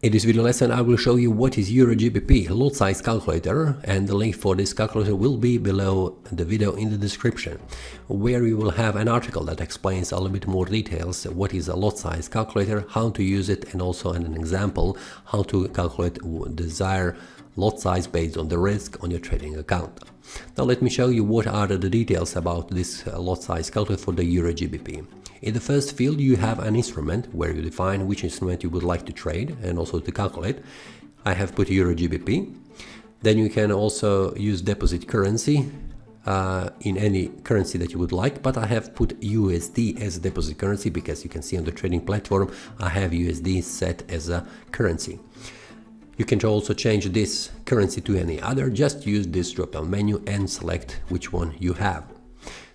In this video lesson, I will show you what is EURGBP Lot Size Calculator, and the link for this calculator will be below the video in the description, where you will have an article that explains a little bit more details what is a lot size calculator, how to use it, and also an example how to calculate desired lot size based on the risk on your trading account. Now let me show you what are the details about this lot size calculator for the EURGBP. In the first field you have an instrument where you define which instrument you would like to trade and also to calculate. I have put EURGBP. Then you can also use deposit currency in any currency that you would like, but I have put USD as a deposit currency because you can see on the trading platform I have USD set as a currency. You can also change this currency to any other, just use this drop-down menu and select which one you have.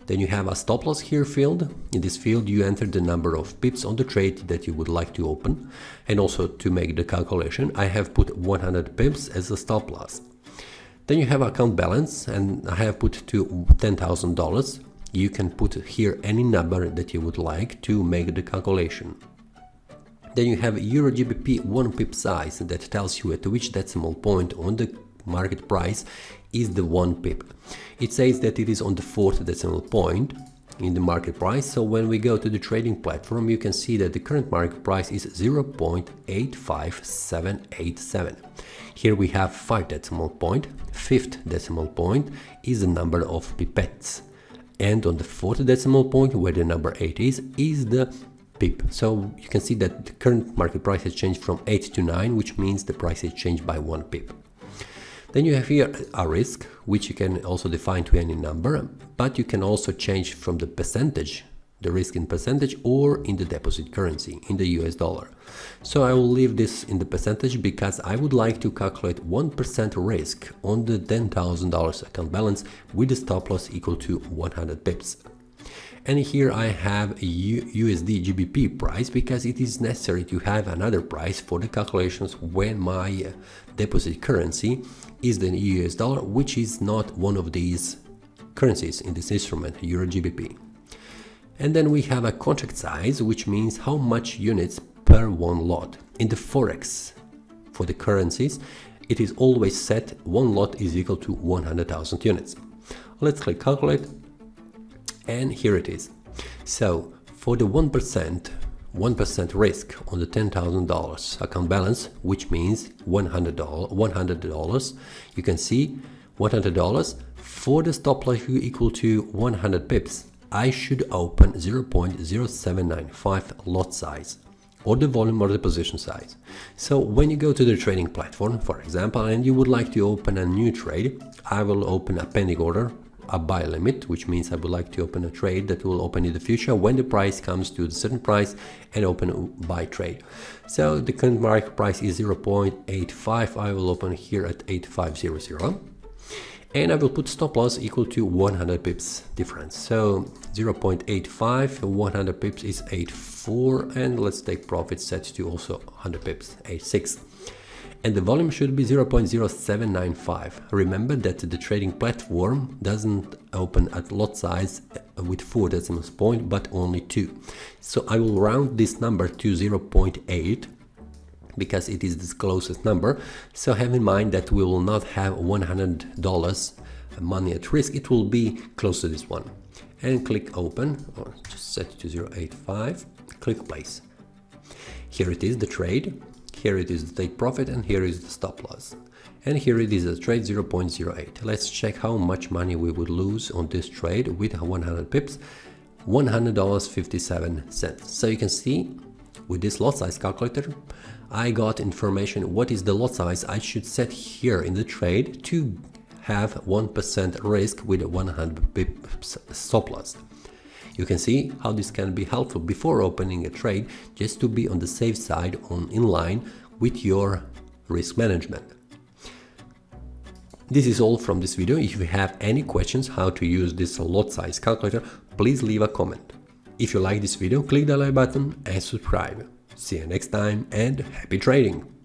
Then you have a stop loss here field. In this field you enter the number of pips on the trade that you would like to open, and also to make the calculation I have put 100 pips as a stop loss. Then you have account balance, and I have put to $10,000. You can put here any number that you would like to make the calculation. Then you have EURGBP 1 pip size that tells you at which decimal point on the market price is the 1 pip. It says that it is on the 4th decimal point in the market price, so when we go to the trading platform you can see that the current market price is 0.85787. Here we have 5 decimal point, 5th decimal point is the number of pipettes, and on the 4th decimal point where the number 8 is the pip. So you can see that the current market price has changed from 8 to 9, which means the price has changed by 1 pip. Then you have here a risk, which you can also define to any number, but you can also change from the percentage, the risk in percentage, or in the deposit currency, in the US dollar. So I will leave this in the percentage because I would like to calculate 1% risk on the $10,000 account balance with the stop loss equal to 100 pips. And here I have a USD GBP price because it is necessary to have another price for the calculations when my deposit currency is the US dollar, which is not one of these currencies in this instrument, EURGBP. And then we have a contract size, which means how much units per one lot. In the Forex, for the currencies, it is always set one lot is equal to 100,000 units. Let's click calculate. And here it is. So for the 1% risk on the $10,000 account balance, which means $100, you can see $100 for the stop loss equal to 100 pips. I should open 0.0795 lot size, or the volume or the position size. So when you go to the trading platform, for example, and you would like to open a new trade, I will open a pending order, a buy limit, which means I would like to open a trade that will open in the future when the price comes to a certain price, and open a buy trade. So the current market price is 0.85. I will open here at 8500, and I will put stop loss equal to 100 pips difference. So 0.85, 100 pips is 84, and let's take profit set to also 100 pips, 86. And the volume should be 0.0795. Remember that the trading platform doesn't open at lot size with 4 decimal points, but only 2. So I will round this number to 0.8 because it is the closest number. So have in mind that we will not have $100 money at risk. It will be close to this one. And click open, or just set it to 0.85. Click place. Here it is, the trade. Here it is the take profit, and here is the stop loss. And here it is the trade 0.08. Let's check how much money we would lose on this trade with 100 pips, $100.57. So you can see with this lot size calculator, I got information what is the lot size I should set here in the trade to have 1% risk with a 100 pips stop loss. You can see how this can be helpful before opening a trade, just to be on the safe side, in line with your risk management. This is all from this video. If you have any questions how to use this lot size calculator, please leave a comment. If you like this video, click the like button and subscribe. See you next time, and happy trading!